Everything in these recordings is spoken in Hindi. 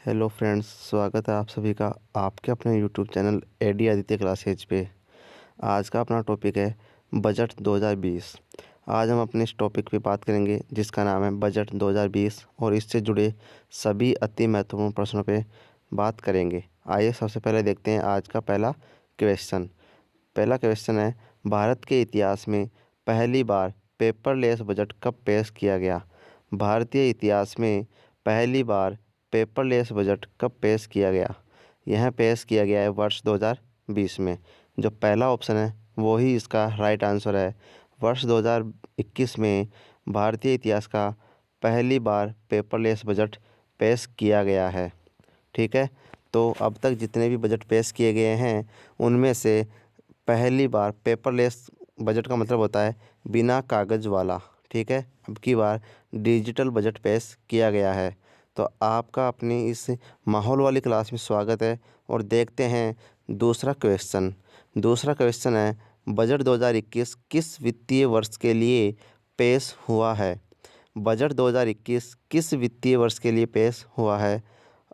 हेलो फ्रेंड्स, स्वागत है आप सभी का आपके अपने YouTube channel AD Aditya classes पे। आज का अपना टॉपिक है बजट 2020। आज हम अपने इस टॉपिक पे बात करेंगे जिसका नाम है बजट 2020 और इससे जुड़े सभी अति महत्वपूर्ण प्रश्नों पे बात करेंगे। आइए सबसे पहले देखते हैं आज का पहला क्वेश्चन। पहला क्वेश्चन है, भारत के इतिहास में पहली बार पेपरलेस बजट कब पेश किया गया? भारतीय इतिहास में पहली बार पेपरलेस बजट कब पेश किया गया? यह पेश किया गया है वर्ष 2020 में। जो पहला ऑप्शन है वो ही इसका राइट आंसर है। वर्ष 2021 में भारतीय इतिहास का पहली बार पेपरलेस बजट पेश किया गया है। ठीक है, तो अब तक जितने भी बजट पेश किए गए हैं उनमें से पहली बार पेपरलेस बजट का मतलब होता है बिना कागज़ वाला। ठीक है, अब की बार डिजिटल बजट पेश किया गया है। तो आपका अपनी इस माहौल वाली क्लास में स्वागत है और देखते हैं दूसरा क्वेश्चन। दूसरा क्वेश्चन है, बजट 2021 किस वित्तीय वर्ष के लिए पेश हुआ है? बजट 2021 किस वित्तीय वर्ष के लिए पेश हुआ है?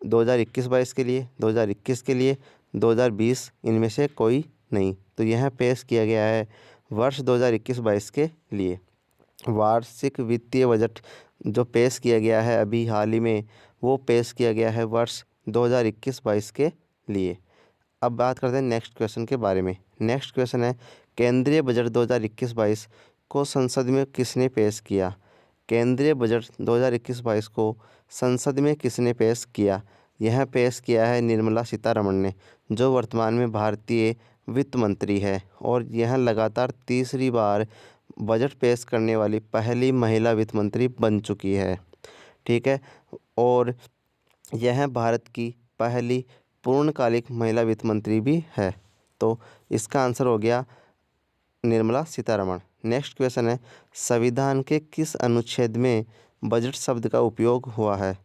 2021-22 के लिए, 2021 के लिए, 2020 इनमें से कोई नहीं। तो यह पेश किया गया है वर्ष 2021-22 के लिए। वार्षिक वित्तीय बजट जो पेश किया गया है अभी हाल ही में, वो पेश किया गया है वर्ष 2021-22 के लिए। अब बात करते हैं नेक्स्ट क्वेश्चन के बारे में। नेक्स्ट क्वेश्चन है, केंद्रीय बजट 2021-22 को संसद में किसने पेश किया? केंद्रीय बजट 2021-22 को संसद में किसने पेश किया? यह पेश किया है निर्मला सीतारमण ने, जो वर्तमान में भारतीय वित्त मंत्री है और यह लगातार तीसरी बार बजट पेश करने वाली पहली महिला वित्त मंत्री बन चुकी है। ठीक है, और यह भारत की पहली पूर्णकालिक महिला वित्त मंत्री भी है। तो इसका आंसर हो गया निर्मला सीतारमण। नेक्स्ट क्वेश्चन है, संविधान के किस अनुच्छेद में बजट शब्द का उपयोग हुआ है?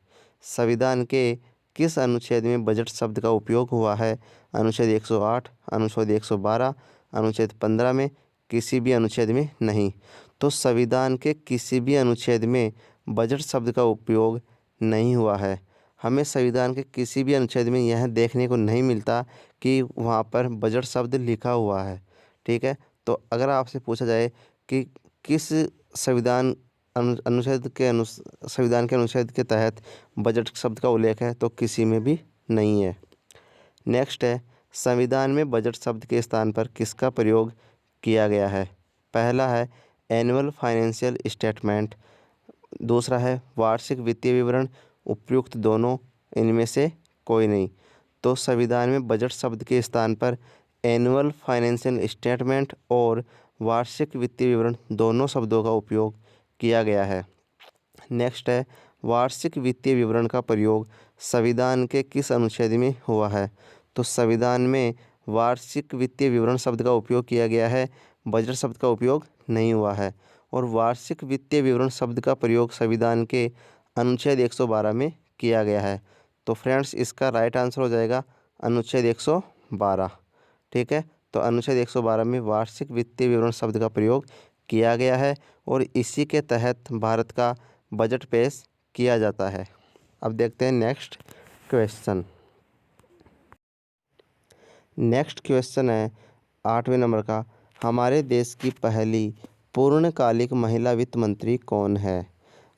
संविधान के किस अनुच्छेद में बजट शब्द का उपयोग हुआ है? अनुच्छेद 108, अनुच्छेद 112, अनुच्छेद 15 में, किसी भी अनुच्छेद में नहीं। तो संविधान के किसी भी अनुच्छेद में बजट शब्द का उपयोग नहीं हुआ है। हमें संविधान के किसी भी अनुच्छेद में यह देखने को नहीं मिलता कि वहाँ पर बजट शब्द लिखा हुआ है। ठीक है, तो अगर आपसे पूछा जाए कि किस संविधान संविधान के अनुच्छेद के तहत बजट शब्द का उल्लेख है, तो किसी में भी नहीं है। नेक्स्ट है, संविधान में बजट शब्द के स्थान पर किसका प्रयोग किया गया है? पहला है एनुअल फाइनेंशियल स्टेटमेंट, दूसरा है वार्षिक वित्तीय विवरण, उपयुक्त दोनों, इनमें से कोई नहीं। तो संविधान में बजट शब्द के स्थान पर एनुअल फाइनेंशियल स्टेटमेंट और वार्षिक वित्तीय विवरण दोनों शब्दों का उपयोग किया गया है। नेक्स्ट है, वार्षिक वित्तीय विवरण का प्रयोग संविधान के किस अनुच्छेद में हुआ है? तो संविधान में वार्षिक वित्तीय विवरण शब्द का उपयोग किया गया है, बजट शब्द का उपयोग नहीं हुआ है। और वार्षिक वित्तीय विवरण शब्द का प्रयोग संविधान के अनुच्छेद 112 में किया गया है। तो फ्रेंड्स, इसका राइट आंसर हो जाएगा अनुच्छेद 112। ठीक है, तो अनुच्छेद 112 में वार्षिक वित्तीय विवरण शब्द का प्रयोग किया गया है और इसी के तहत भारत का बजट पेश किया जाता है। अब देखते हैं नेक्स्ट क्वेश्चन। नेक्स्ट क्वेश्चन है 8वें नंबर का, हमारे देश की पहली पूर्णकालिक महिला वित्त मंत्री कौन है?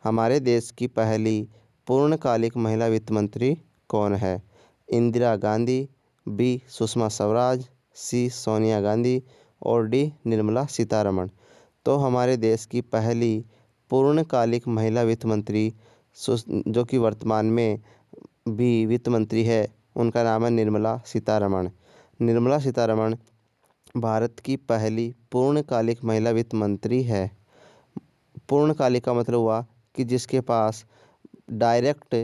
हमारे देश की पहली पूर्णकालिक महिला वित्त मंत्री कौन है? इंदिरा गांधी, बी सुषमा स्वराज, सी सोनिया गांधी और डी निर्मला सीतारमण। तो हमारे देश की पहली पूर्णकालिक महिला वित्त मंत्री जो कि वर्तमान में भी वित्त मंत्री है, उनका नाम है निर्मला सीतारमण। निर्मला सीतारमण भारत की पहली पूर्णकालिक महिला वित्त मंत्री है। पूर्णकालिक का मतलब हुआ कि जिसके पास डायरेक्ट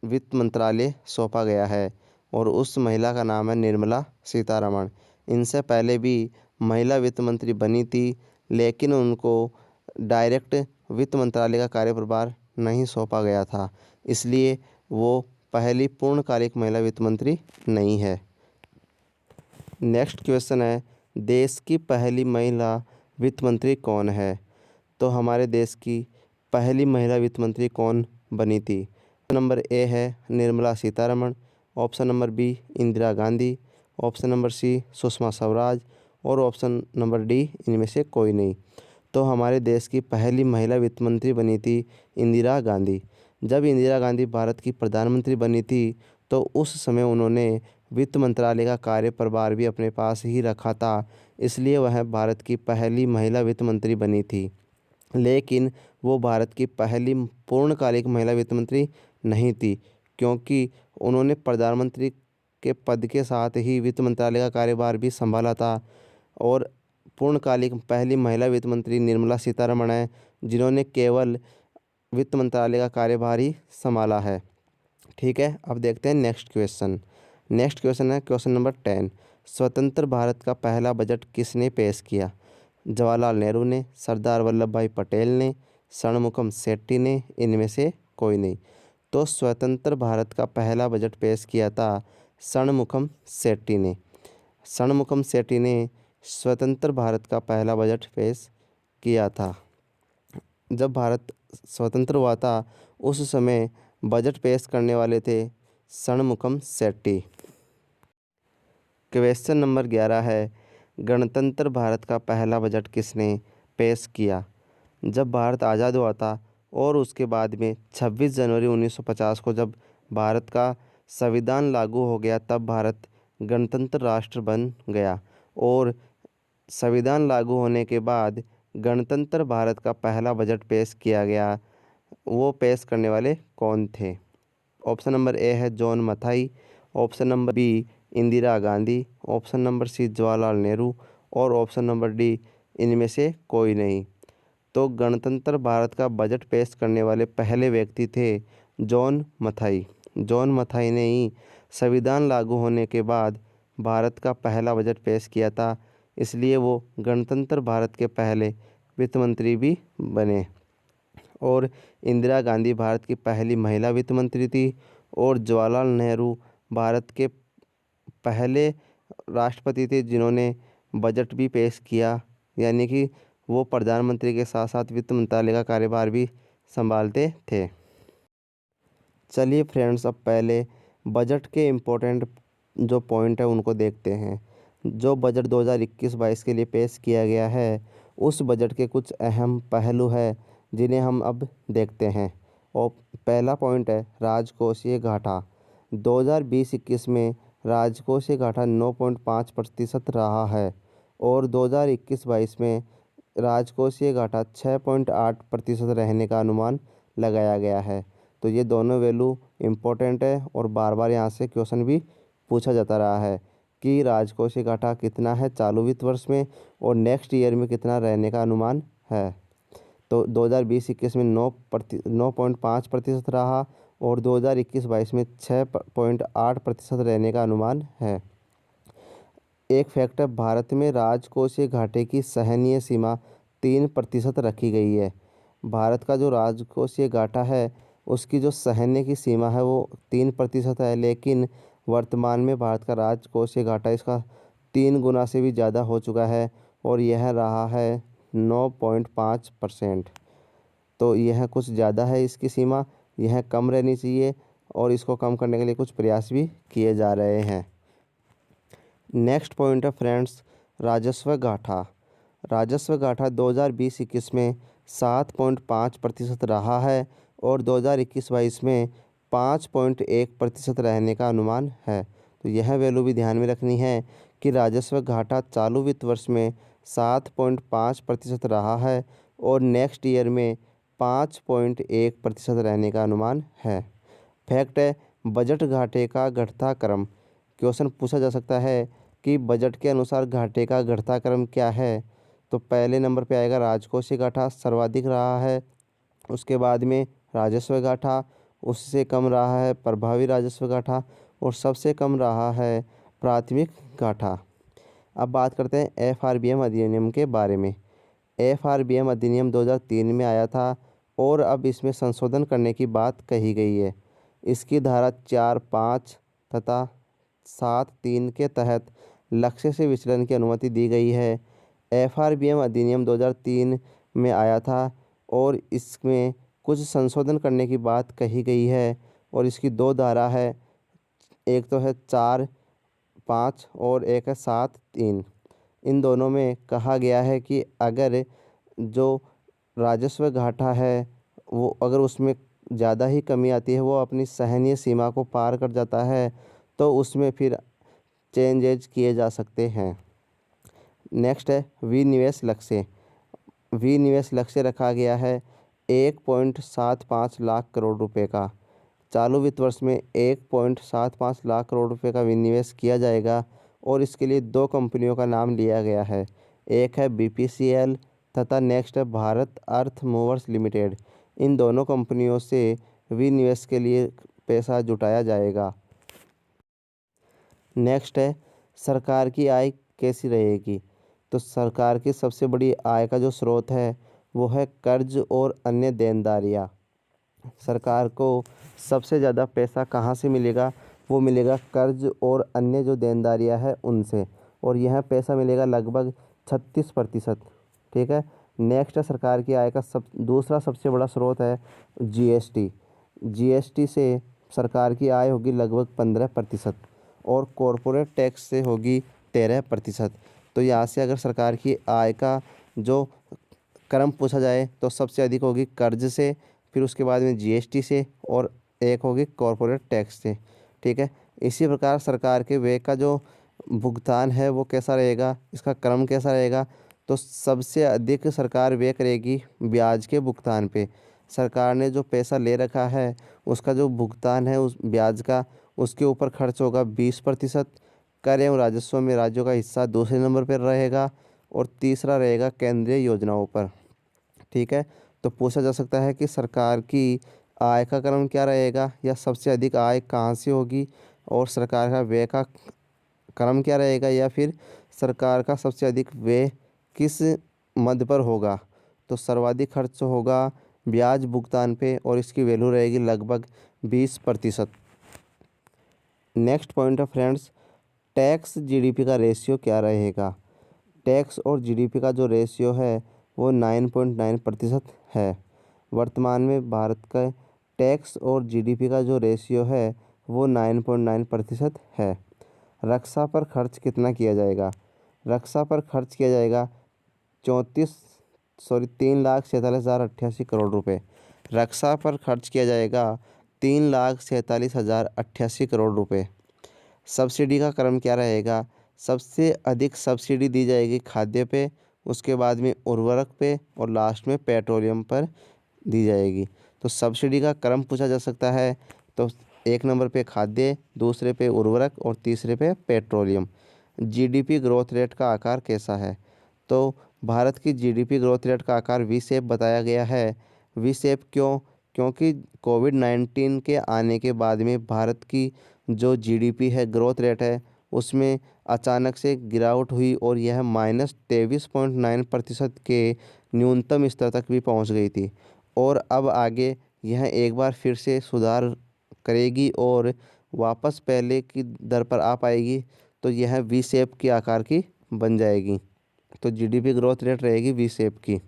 वित्त मंत्रालय सौंपा गया है और उस महिला का नाम है निर्मला सीतारमण। इनसे पहले भी महिला वित्त मंत्री बनी थी, लेकिन उनको डायरेक्ट वित्त मंत्रालय का कार्यप्रभार नहीं सौंपा गया था, इसलिए वो पहली पूर्णकालिक महिला वित्त मंत्री नहीं है। नेक्स्ट क्वेश्चन है, देश की पहली महिला वित्त मंत्री कौन है? तो हमारे देश की पहली महिला वित्त मंत्री कौन बनी थी? नंबर ए है Nirmala Sitharaman, option number B Indira Gandhi, option number C Sushma Swaraj और ऑप्शन नंबर डी इनमें से कोई नहीं। तो हमारे देश की पहली महिला वित्त मंत्री बनी थी इंदिरा गांधी। जब इंदिरा गांधी भारत की प्रधानमंत्री बनी थी तो उस समय उन्होंने वित्त मंत्रालय का कार्यप्रभार भी अपने पास ही रखा था, इसलिए वह भारत की पहली महिला वित्त मंत्री बनी थी। लेकिन वो भारत की पहली पूर्णकालिक महिला वित्त मंत्री नहीं थी, क्योंकि उन्होंने प्रधानमंत्री के पद के साथ ही वित्त मंत्रालय का कार्यभार भी संभाला था। और पूर्णकालिक पहली महिला वित्त मंत्री निर्मला सीतारमण है, जिन्होंने केवल वित्त मंत्रालय का कार्यभार ही संभाला है। ठीक है, अब देखते हैं नेक्स्ट क्वेश्चन। नेक्स्ट क्वेश्चन है क्वेश्चन नंबर 10। स्वतंत्र भारत का पहला बजट किसने पेश किया? जवाहरलाल नेहरू ने, सरदार वल्लभ भाई पटेल ने, षणमुखम सेट्टी ने, इनमें से कोई नहीं। तो स्वतंत्र भारत का पहला बजट पेश किया था षणमुखम सेट्टी ने। षणमुखम सेट्टी ने स्वतंत्र भारत का पहला बजट पेश किया था। जब भारत स्वतंत्र हुआ था उस समय बजट पेश करने वाले थे षणमुखम सेट्टी। क्वेश्चन नंबर 11 है गणतंत्र भारत का पहला बजट किसने पेश किया? जब भारत आज़ाद हुआ था और उसके बाद में 26 जनवरी 1950 को जब भारत का संविधान लागू हो गया, तब भारत गणतंत्र राष्ट्र बन गया। और संविधान लागू होने के बाद गणतंत्र भारत का पहला बजट पेश किया गया। वो पेश करने वाले कौन थे? ऑप्शन नंबर ए है John Mathai, option number B Indira Gandhi, option number C Jawaharlal Nehru और ऑप्शन नंबर डी इनमें से कोई नहीं। तो गणतंत्र भारत का बजट पेश करने वाले पहले व्यक्ति थे जॉन मथाई। जॉन मथाई ने ही संविधान लागू होने के बाद भारत का पहला बजट पेश किया था, इसलिए वो गणतंत्र भारत के पहले वित्त मंत्री भी बने। और इंदिरा गांधी भारत की पहली महिला वित्त मंत्री थी और जवाहरलाल नेहरू भारत के पहले राष्ट्रपति थे जिन्होंने बजट भी पेश किया, यानी कि वो प्रधानमंत्री के साथ साथ वित्त मंत्रालय का कार्यभार भी संभालते थे। चलिए फ्रेंड्स, अब पहले बजट के इम्पोर्टेंट जो पॉइंट है उनको देखते हैं। जो बजट 2021-22 के लिए पेश किया गया है, उस बजट के कुछ अहम पहलू है जिन्हें हम अब देखते हैं। और पहला पॉइंट है राजकोषीय घाटा। 2020-21 में राजकोषीय घाटा 9.5% रहा है और 2021-22 में राजकोषीय घाटा 6.8% रहने का अनुमान लगाया गया है। तो ये दोनों वैल्यू इम्पोर्टेंट है और बार बार यहाँ से क्वेश्चन भी पूछा जाता रहा है कि राजकोषीय घाटा कितना है चालू वित्त वर्ष में और नेक्स्ट ईयर में कितना रहने का अनुमान है। तो 2020-21 में 9.5% रहा और 2021-22 में 6.8% रहने का अनुमान है। एक फैक्ट है, भारत में राजकोषीय घाटे की सहनीय सीमा 3% रखी गई है। भारत का जो राजकोषीय घाटा है उसकी जो सहनीय की सीमा है वो 3% है, लेकिन वर्तमान में भारत का राजकोषीय घाटा इसका 3 गुना से भी ज़्यादा हो चुका है और यह रहा है 9.5%। तो यह कुछ ज़्यादा है इसकी सीमा, यह कम रहनी चाहिए और इसको कम करने के लिए कुछ प्रयास भी किए जा रहे हैं। नेक्स्ट पॉइंट है फ्रेंड्स राजस्व घाटा। राजस्व घाटा 2020-21 में 7.5% रहा है और 2021-22 में 5.1% रहने का अनुमान है। तो यह वैल्यू भी ध्यान में रखनी है कि राजस्व घाटा चालू वित्त वर्ष में 7.5% रहा है और नेक्स्ट ईयर में 5.1% रहने का अनुमान है। फैक्ट है, बजट घाटे का घटता क्रम। क्वेश्चन पूछा जा सकता है कि बजट के अनुसार घाटे का घटता क्रम क्या है। तो पहले नंबर पे आएगा राजकोषीय घाटा, सर्वाधिक रहा है। उसके बाद में राजस्व घाटा, उससे कम रहा है प्रभावी राजस्व घाटा और सबसे कम रहा है प्राथमिक घाटा। अब बात करते हैं एफआरबीएम अधिनियम के बारे में। एफआरबीएम अधिनियम 2003 में आया था और अब इसमें संशोधन करने की बात कही गई है। इसकी धारा 4, 5 तथा 7, 3 के तहत लक्ष्य से विचलन की अनुमति दी गई है। एफआरबीएम अधिनियम 2003 में आया था और इसमें कुछ संशोधन करने की बात कही गई है और इसकी दो धारा है, एक तो है 4(5) और एक है 7(3). इन दोनों में कहा गया है कि अगर जो राजस्व घाटा है वो अगर उसमें ज़्यादा ही कमी आती है, वो अपनी सहनीय सीमा को पार कर जाता है, तो उसमें फिर चेंजेज किए जा सकते हैं। नेक्स्ट है विनिवेश लक्ष्य। विनिवेश लक्ष्य रखा गया है 1.75 लाख करोड़ रुपए का। चालू वित्त वर्ष में 1.75 लाख करोड़ रुपए का विनिवेश किया जाएगा और इसके लिए दो कंपनियों का नाम लिया गया है। एक है BPCL तथा नेक्स्ट है भारत अर्थ मूवर्स लिमिटेड। इन दोनों कंपनियों से विनिवेश के लिए पैसा जुटाया जाएगा। नेक्स्ट है सरकार की आय कैसी रहेगी। तो सरकार की सबसे बड़ी आय का जो स्रोत है वो है कर्ज और अन्य देनदारियाँ। सरकार को सबसे ज़्यादा पैसा कहाँ से मिलेगा, वो मिलेगा कर्ज और अन्य जो देनदारियाँ है उनसे, और यह पैसा मिलेगा लगभग 36%। ठीक है। नेक्स्ट है सरकार की आय का दूसरा सबसे बड़ा स्रोत है GST। GST से सरकार की आय होगी लगभग 15% और कॉरपोरेट टैक्स से होगी 13%। तो यहाँ से अगर सरकार की आय का जो क्रम पूछा जाए तो सबसे अधिक होगी कर्ज से, फिर उसके बाद में GST से और एक होगी कॉरपोरेट टैक्स से। ठीक है। इसी प्रकार सरकार के व्यय का जो भुगतान है वो कैसा रहेगा, इसका क्रम कैसा रहेगा। तो सबसे अधिक सरकार व्यय करेगी ब्याज के भुगतान पे। सरकार ने जो पैसा ले रखा है उसका जो भुगतान है उस ब्याज का, उसके ऊपर खर्च होगा 20%। कर एवं राजस्व में राज्यों का हिस्सा दूसरे नंबर पर रहेगा और तीसरा रहेगा केंद्रीय योजनाओं पर। ठीक है। तो पूछा जा सकता है कि सरकार की आय का क्रम क्या रहेगा या सबसे अधिक आय कहाँ से होगी, और सरकार का व्यय का क्रम क्या रहेगा, या फिर सरकार का सबसे अधिक व्यय किस मद पर होगा। तो सर्वाधिक खर्च होगा ब्याज भुगतान पे और इसकी वैल्यू रहेगी लगभग 20%। नेक्स्ट पॉइंट है फ्रेंड्स, टैक्स GDP का रेशियो क्या रहेगा। टैक्स और GDP का जो रेशियो है वो 9.9% है। वर्तमान में भारत का टैक्स और GDP का जो रेशियो है वो 9.9% है। रक्षा पर खर्च कितना किया जाएगा। रक्षा पर खर्च किया जाएगा 3,47,88 करोड़ रुपए। रक्षा पर खर्च किया जाएगा 3,47,88 करोड़ रुपए। सब्सिडी का क्रम क्या रहेगा। सबसे अधिक सब्सिडी दी जाएगी खाद्य पे, उसके बाद में उर्वरक पे और लास्ट में पेट्रोलियम पर दी जाएगी। तो सब्सिडी का क्रम पूछा जा सकता है। तो एक नंबर पे खाद्य, दूसरे पे उर्वरक और तीसरे पे पेट्रोलियम। GDP ग्रोथ रेट का आकार कैसा है। तो भारत की GDP ग्रोथ रेट का आकार वी शेप बताया गया है। वी शेप क्यों, क्योंकि कोविड-19 के आने के बाद में भारत की जो GDP है, ग्रोथ रेट है, उसमें अचानक से गिरावट हुई और यह -23.9% के न्यूनतम स्तर तक भी पहुंच गई थी, और अब आगे यह एक बार फिर से सुधार करेगी और वापस पहले की दर पर आ पाएगी। तो यह वी शेप के आकार की बन जाएगी। तो GDP ग्रोथ रेट रहेगी वी शेप की।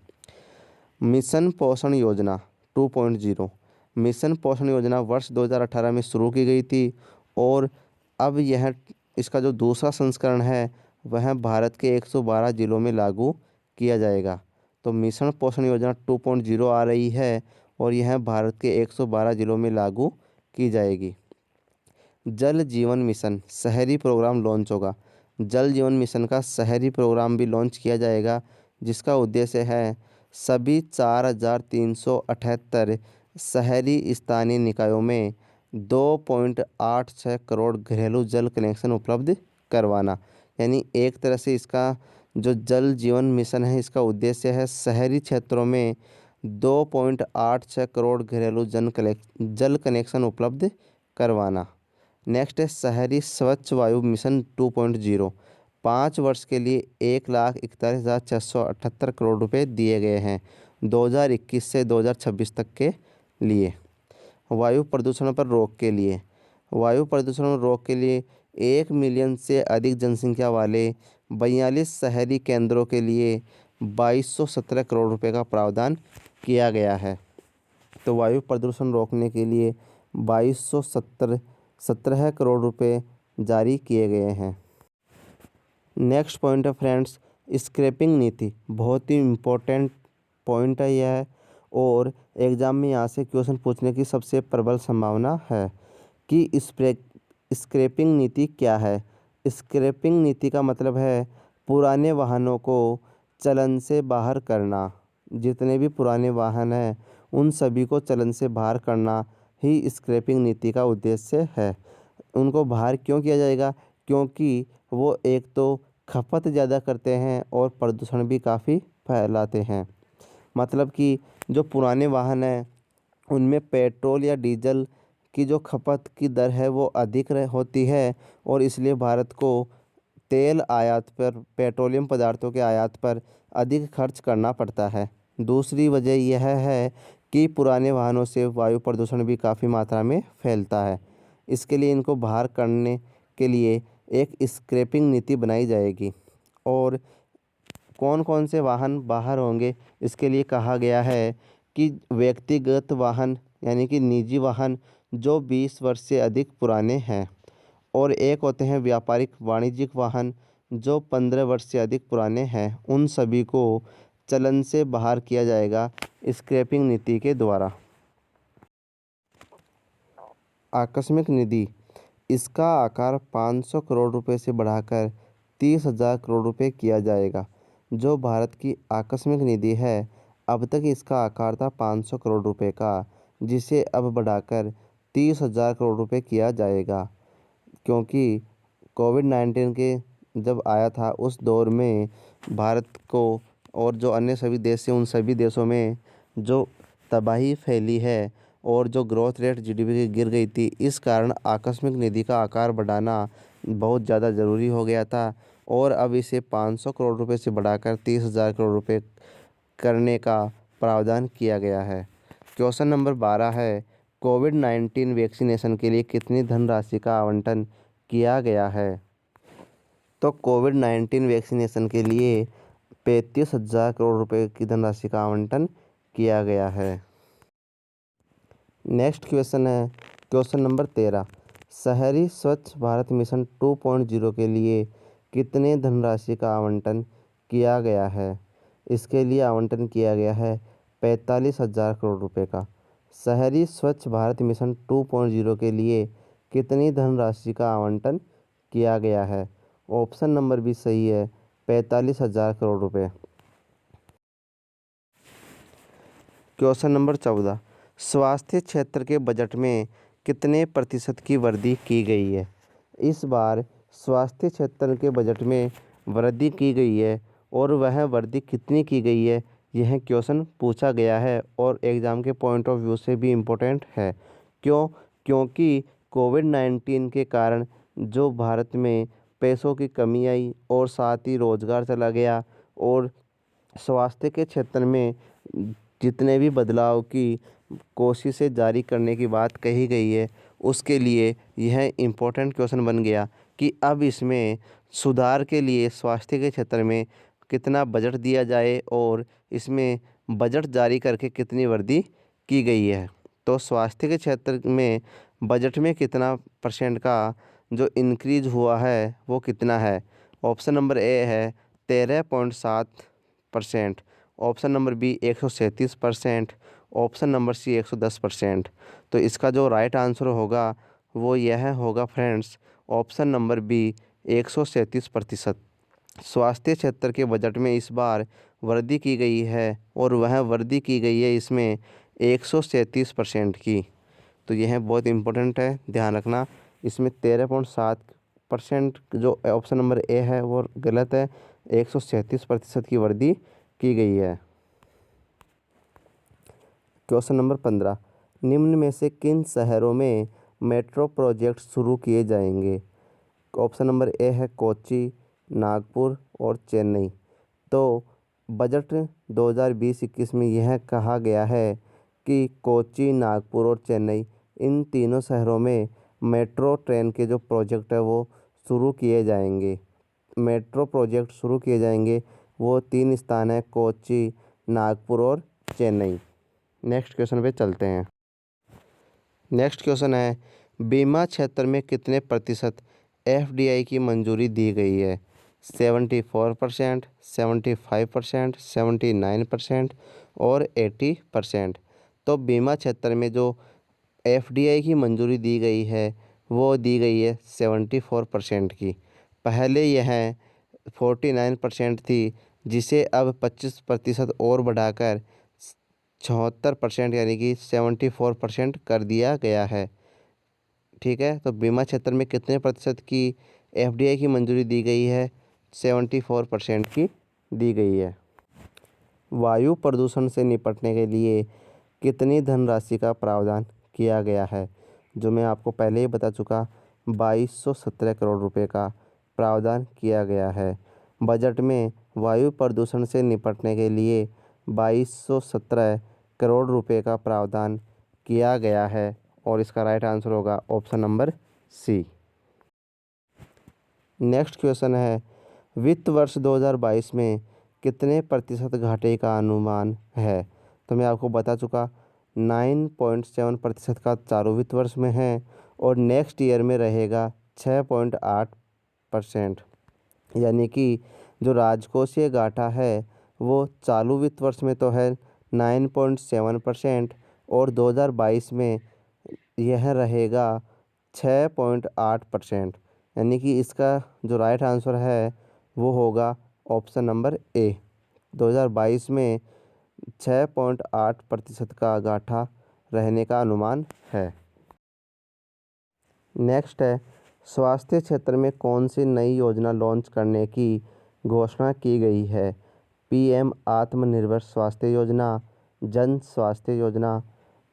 मिशन पोषण योजना 2.0। मिशन पोषण योजना वर्ष 2018 में शुरू की गई थी और अब यह इसका जो दूसरा संस्करण है वह भारत के 112 जिलों में लागू किया जाएगा। तो मिशन पोषण योजना 2.0 आ रही है और यह भारत के 112 जिलों में लागू की जाएगी। जल जीवन मिशन शहरी प्रोग्राम लॉन्च होगा। जल जीवन मिशन का शहरी प्रोग्राम भी लॉन्च किया जाएगा, जिसका उद्देश्य है सभी 4,378 शहरी स्थानीय निकायों में 2.86 करोड़ घरेलू जल कनेक्शन उपलब्ध करवाना। यानी एक तरह से इसका जो जल जीवन मिशन है, इसका उद्देश्य है शहरी क्षेत्रों में 2.86 करोड़ घरेलू जल कनेक्शन उपलब्ध करवाना। नेक्स्ट है शहरी स्वच्छ वायु मिशन 2.0। 5 वर्ष के लिए 1,41,678 करोड़ रुपए दिए गए हैं 2021 से 2026 तक के लिए। वायु प्रदूषण पर रोक के लिए, वायु प्रदूषण पर रोक के लिए 1 मिलियन से अधिक जनसंख्या वाले 42 शहरी केंद्रों के लिए 2,217 करोड़ रुपए का प्रावधान किया गया है। तो वायु प्रदूषण रोकने के लिए 2217 करोड़ रुपए जारी किए गए हैं। नेक्स्ट पॉइंट है फ्रेंड्स, स्क्रैपिंग नीति। बहुत ही इम्पोर्टेंट पॉइंट है यह, और एग्ज़ाम में यहाँ से क्वेश्चन पूछने की सबसे प्रबल संभावना है कि स्क्रैपिंग नीति क्या है। स्क्रैपिंग नीति का मतलब है पुराने वाहनों को चलन से बाहर करना। जितने भी पुराने वाहन हैं उन सभी को चलन से बाहर करना ही स्क्रैपिंग नीति का उद्देश्य है। उनको बाहर क्यों किया जाएगा? क्योंकि वो एक तो खपत ज़्यादा करते हैं और प्रदूषण भी काफ़ी फैलाते हैं। मतलब कि जो पुराने वाहन हैं उनमें पेट्रोल या डीजल की जो खपत की दर है वो अधिक होती है, और इसलिए भारत को तेल आयात पर, पेट्रोलियम पदार्थों के आयात पर अधिक खर्च करना पड़ता है। दूसरी वजह यह है कि पुराने वाहनों से वायु प्रदूषण भी काफ़ी मात्रा में फैलता है। इसके लिए इनको बाहर करने के लिए एक स्क्रैपिंग नीति बनाई जाएगी। और कौन कौन से वाहन बाहर होंगे, इसके लिए कहा गया है कि व्यक्तिगत वाहन यानी कि निजी वाहन जो 20 वर्ष से अधिक पुराने हैं, और एक होते हैं व्यापारिक वाणिज्यिक वाहन जो 15 वर्ष से अधिक पुराने हैं, उन सभी को चलन से बाहर किया जाएगा स्क्रैपिंग नीति के द्वारा। आकस्मिक निधि, इसका आकार 500 करोड़ रुपए से बढ़ाकर 30,000 करोड़ रुपए किया जाएगा। जो भारत की आकस्मिक निधि है, अब तक इसका आकार था 500 करोड़ रुपए का, जिसे अब बढ़ाकर 30,000 करोड़ रुपए किया जाएगा। क्योंकि कोविड-19 के जब आया था उस दौर में भारत को और जो अन्य सभी देश हैं उन सभी देशों में जो तबाही फैली है और जो ग्रोथ रेट जीडीपी की गिर गई थी, इस कारण आकस्मिक निधि का आकार बढ़ाना बहुत ज़्यादा ज़रूरी हो गया था, और अब इसे 500 करोड़ रुपए से बढ़ाकर 30,000 करोड़ रुपए करने का प्रावधान किया गया है। क्वेश्चन नंबर 12 है, कोविड-19 वैक्सीनेशन के लिए कितनी धनराशि का आवंटन किया गया है? तो कोविड-19 वैक्सीनेशन के लिए 35,000 करोड़ रुपए की धनराशि का आवंटन किया गया है। नेक्स्ट क्वेश्चन है क्वेश्चन नंबर 13, शहरी स्वच्छ भारत मिशन 2.0 के लिए कितने धनराशि का आवंटन किया गया है? इसके लिए आवंटन किया गया है 45,000 करोड़ रुपए का। शहरी स्वच्छ भारत मिशन 2.0 के लिए कितनी धनराशि का आवंटन किया गया है? ऑप्शन नंबर भी सही है, 45,000 करोड़ रुपए। क्वेश्चन नंबर 14, स्वास्थ्य क्षेत्र के बजट में कितने प्रतिशत की वृद्धि की गई है? इस बार स्वास्थ्य क्षेत्र के बजट में वृद्धि की गई है, और वह वृद्धि कितनी की गई है यह क्वेश्चन पूछा गया है, और एग्ज़ाम के पॉइंट ऑफ व्यू से भी इम्पोर्टेंट है। क्यों? क्योंकि कोविड-19 के कारण जो भारत में पैसों की कमी आई और साथ ही रोज़गार चला गया, और स्वास्थ्य के क्षेत्र में जितने भी बदलाव की कोशिशें जारी करने की बात कही गई है, उसके लिए यह इम्पोर्टेंट क्वेश्चन बन गया कि अब इसमें सुधार के लिए स्वास्थ्य के क्षेत्र में कितना बजट दिया जाए और इसमें बजट जारी करके कितनी वृद्धि की गई है। तो स्वास्थ्य के क्षेत्र में बजट में कितना परसेंट का जो इंक्रीज हुआ है वो कितना है? ऑप्शन नंबर ए है 13.7%, option number B 137%, option number C 110%। तो इसका जो राइट आंसर होगा वो यह होगा फ्रेंड्स, ऑप्शन नंबर बी 137%। स्वास्थ्य क्षेत्र के बजट में इस बार वृद्धि की गई है, और वह वृद्धि की गई है इसमें 137% की। तो यह बहुत इम्पोर्टेंट है, ध्यान रखना। इसमें 13.7% जो ऑप्शन नंबर ए है वो गलत है, 137% की वृद्धि की गई है। क्वेश्चन नंबर 15, निम्न में से किन शहरों में मेट्रो प्रोजेक्ट शुरू किए जाएंगे? ऑप्शन नंबर ए है कोच्चि, नागपुर और चेन्नई। तो बजट 2020-21 में यह कहा गया है कि कोच्चि, नागपुर और चेन्नई, इन तीनों शहरों में मेट्रो ट्रेन के जो प्रोजेक्ट है वो शुरू किए जाएंगे। मेट्रो प्रोजेक्ट शुरू किए जाएंगे, वो 3 स्थान है, कोच्चि, नागपुर और चेन्नई। नेक्स्ट क्वेश्चन पे चलते हैं। नेक्स्ट क्वेश्चन है, बीमा क्षेत्र में कितने प्रतिशत एफडीआई की मंजूरी दी गई है? 74%, 75%, 79% और 80%। तो बीमा क्षेत्र में जो एफडीआई की मंजूरी दी गई है वो दी गई है 74% की। पहले यह 49% थी, जिसे अब 25% और बढ़ाकर 76% यानी कि 74% कर दिया गया है। ठीक है, तो बीमा क्षेत्र में कितने प्रतिशत की एफडीआई की मंजूरी दी गई है? 74% की दी गई है। वायु प्रदूषण से निपटने के लिए कितनी धनराशि का प्रावधान किया गया है? जो मैं आपको पहले ही बता चुका, 2217 करोड़ रुपए का प्रावधान किया गया है। बजट में वायु प्रदूषण से निपटने के लिए 2217 करोड़ रुपए का प्रावधान किया गया है और इसका राइट आंसर होगा option number C. Next question है, वित्त वर्ष 2022 में कितने प्रतिशत घाटे का अनुमान है? तो मैं आपको बता चुका 9.7% का चालू वित्त वर्ष में है और नेक्स्ट ईयर में रहेगा 6.8%। यानी कि जो राजकोषीय घाटा है वो चालू वित्त वर्ष में तो है 9.7% और 2022 में यह रहेगा 6.8%। यानी कि इसका जो राइट आंसर है वो होगा ऑप्शन नंबर ए। 2022 में 6.8% का घाटा रहने का अनुमान है। नेक्स्ट है, स्वास्थ्य क्षेत्र में कौन सी नई योजना लॉन्च करने की घोषणा की गई है? पीएम आत्मनिर्भर स्वास्थ्य योजना, जन स्वास्थ्य योजना,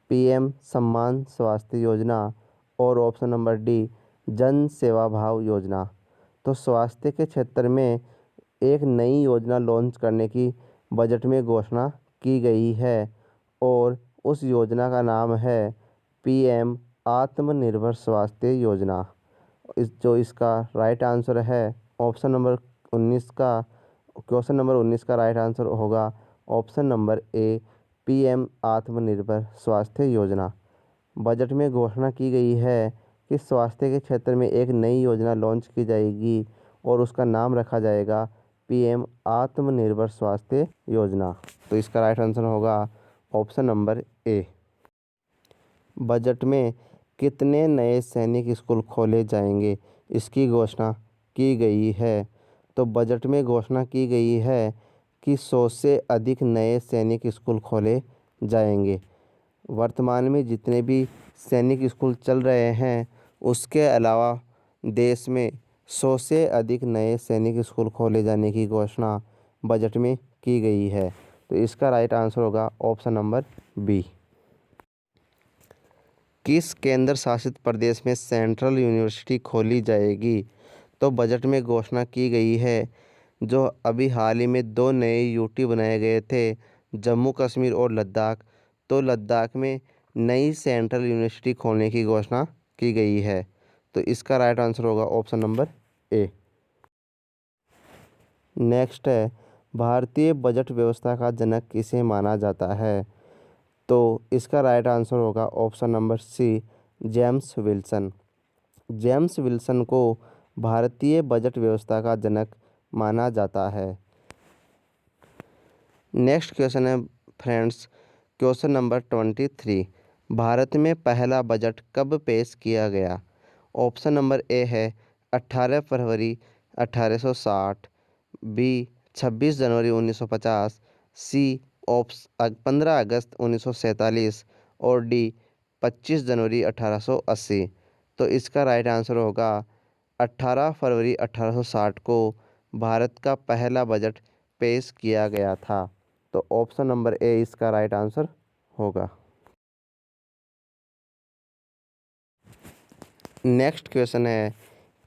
पीएम सम्मान स्वास्थ्य योजना और ऑप्शन नंबर डी जन सेवा भाव योजना। तो स्वास्थ्य के क्षेत्र में एक नई योजना लॉन्च करने की बजट में घोषणा की गई है और उस योजना का नाम है पीएम आत्मनिर्भर स्वास्थ्य योजना। इसका राइट आंसर है ऑप्शन नंबर 19 का, क्वेश्चन नंबर 19 का राइट आंसर होगा ऑप्शन नंबर ए पीएम आत्मनिर्भर स्वास्थ्य योजना। बजट में घोषणा की गई है कि स्वास्थ्य के क्षेत्र में एक नई योजना लॉन्च की जाएगी और उसका नाम रखा जाएगा पीएम आत्मनिर्भर स्वास्थ्य योजना। तो इसका राइट आंसर होगा ऑप्शन नंबर ए। बजट में कितने नए सैनिक स्कूल खोले जाएंगे, इसकी घोषणा की गई है? तो बजट में घोषणा की गई है कि 100 से अधिक नए सैनिक स्कूल खोले जाएंगे। वर्तमान में जितने भी सैनिक स्कूल चल रहे हैं उसके अलावा देश में 100 से अधिक नए सैनिक स्कूल खोले जाने की घोषणा बजट में की गई है। तो इसका राइट आंसर होगा ऑप्शन नंबर बी। किस केंद्र शासित प्रदेश में सेंट्रल यूनिवर्सिटी खोली जाएगी? तो बजट में घोषणा की गई है, जो अभी हाल ही में 2 नए यूटी बनाए गए थे, जम्मू कश्मीर और लद्दाख। तो लद्दाख में नई सेंट्रल यूनिवर्सिटी खोलने की घोषणा की गई है। तो इसका राइट आंसर होगा ऑप्शन नंबर ए। नेक्स्ट है, भारतीय बजट व्यवस्था का जनक किसे माना जाता है? तो इसका राइट आंसर होगा option number C James Wilson. James Wilson को भारतीय बजट व्यवस्था का जनक माना जाता है। नेक्स्ट क्वेश्चन है फ्रेंड्स, क्वेश्चन नंबर 23। भारत में पहला बजट कब पेश किया गया? ऑप्शन नंबर ए है 18 फरवरी 1860, बी 26 जनवरी 1950, सी 15 अगस्त 1947 और डी 25 जनवरी 1880। तो इसका राइट आंसर होगा 18 फरवरी 1860 को भारत का पहला बजट पेश किया गया था। तो ऑप्शन नंबर ए इसका राइट आंसर होगा। नेक्स्ट क्वेश्चन है,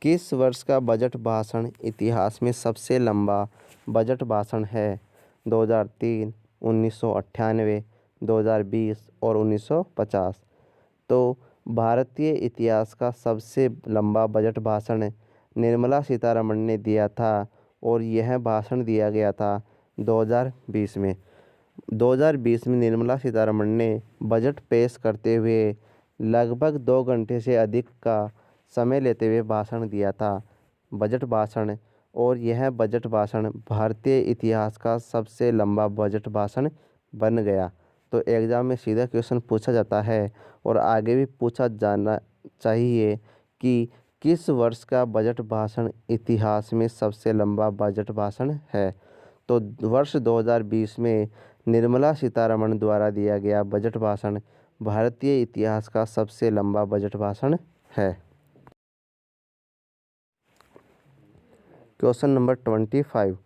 किस वर्ष का बजट भाषण इतिहास में सबसे लंबा बजट भाषण है? 2003, 1998, 2020 और 1950। तो भारतीय इतिहास का सबसे लंबा बजट भाषण निर्मला सीतारमण ने दिया था और यह भाषण दिया गया था 2020 में। 2020 में निर्मला सीतारमण ने बजट पेश करते हुए लगभग 2 घंटे से अधिक का समय लेते हुए भाषण दिया था, बजट भाषण। और यह बजट भाषण भारतीय इतिहास का सबसे लंबा बजट भाषण बन गया। तो एग्ज़ाम में सीधा क्वेश्चन पूछा जाता है और आगे भी पूछा जाना चाहिए कि किस वर्ष का बजट भाषण इतिहास में सबसे लंबा बजट भाषण है। तो वर्ष 2020 में निर्मला सीतारमण द्वारा दिया गया बजट भाषण भारतीय इतिहास का सबसे लंबा बजट भाषण है। क्वेश्चन नंबर 25,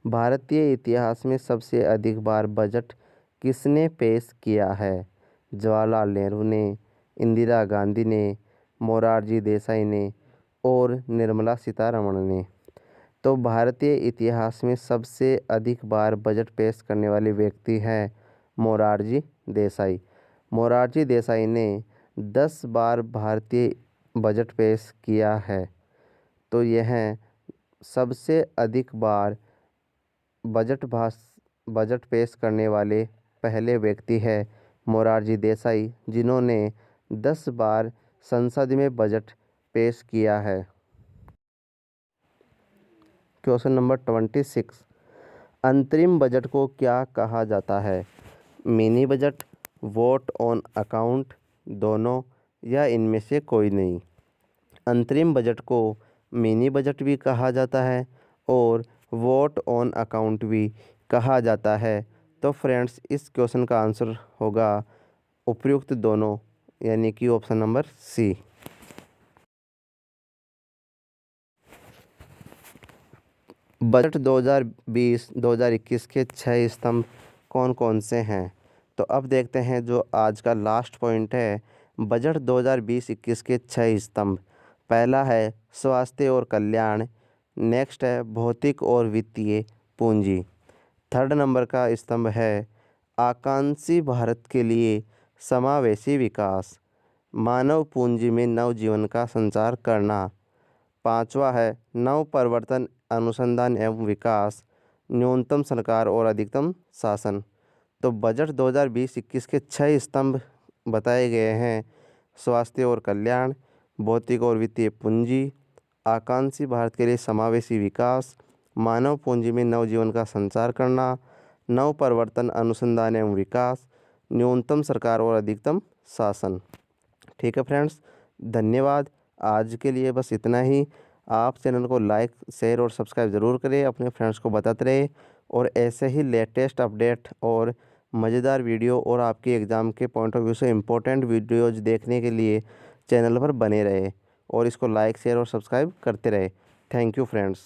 भारतीय इतिहास में सबसे अधिक बार बजट किसने पेश किया है? जवाहरलाल नेहरू ने, इंदिरा गांधी ने, मोरारजी देसाई ने और निर्मला सीतारमण ने। तो भारतीय इतिहास में सबसे अधिक बार बजट पेश करने वाले व्यक्ति हैं मोरारजी देसाई। मोरारजी देसाई ने 10 बार भारतीय बजट पेश किया है। तो यह सबसे अधिक बार बजट पेश करने वाले पहले व्यक्ति है मोरारजी देसाई, जिन्होंने 10 बार संसद में बजट पेश किया है। क्वेश्चन नंबर 26, अंतरिम बजट को क्या कहा जाता है? Mini budget, vote on account, दोनों या इनमें से कोई नहीं। अंतरिम बजट को मिनी बजट भी कहा जाता है और वोट ऑन अकाउंट भी कहा जाता है। तो फ्रेंड्स, इस क्वेश्चन का आंसर होगा उपयुक्त दोनों, यानी कि ऑप्शन नंबर सी। बजट 2020-2021 के 6 स्तंभ कौन कौन से हैं? तो अब देखते हैं जो आज का लास्ट पॉइंट है, बजट 2020-21 के 6 स्तंभ। पहला है स्वास्थ्य और कल्याण, नेक्स्ट है भौतिक और वित्तीय पूंजी, थर्ड नंबर का स्तंभ है आकांक्षी भारत के लिए समावेशी विकास, मानव पूंजी में नवजीवन का संचार करना, पांचवा है नव परिवर्तन अनुसंधान एवं विकास, न्यूनतम सरकार और अधिकतम शासन। तो बजट 2020-21 के 6 स्तंभ बताए गए हैं, स्वास्थ्य और कल्याण, भौतिक और वित्तीय पूंजी, आकांक्षी भारत के लिए समावेशी विकास, मानव पूंजी में नवजीवन का संचार करना, नव परिवर्तन अनुसंधान एवं विकास, न्यूनतम सरकार और अधिकतम शासन। ठीक है फ्रेंड्स, धन्यवाद। आज के लिए बस इतना ही। आप चैनल को लाइक, शेयर और सब्सक्राइब ज़रूर करें, अपने फ्रेंड्स को बताते रहे और ऐसे ही लेटेस्ट अपडेट और मज़ेदार वीडियो और आपके एग्ज़ाम के पॉइंट ऑफ व्यू से इम्पोर्टेंट वीडियोज देखने के लिए चैनल पर बने रहे और इसको लाइक, शेयर और सब्सक्राइब करते रहे। Thank you friends.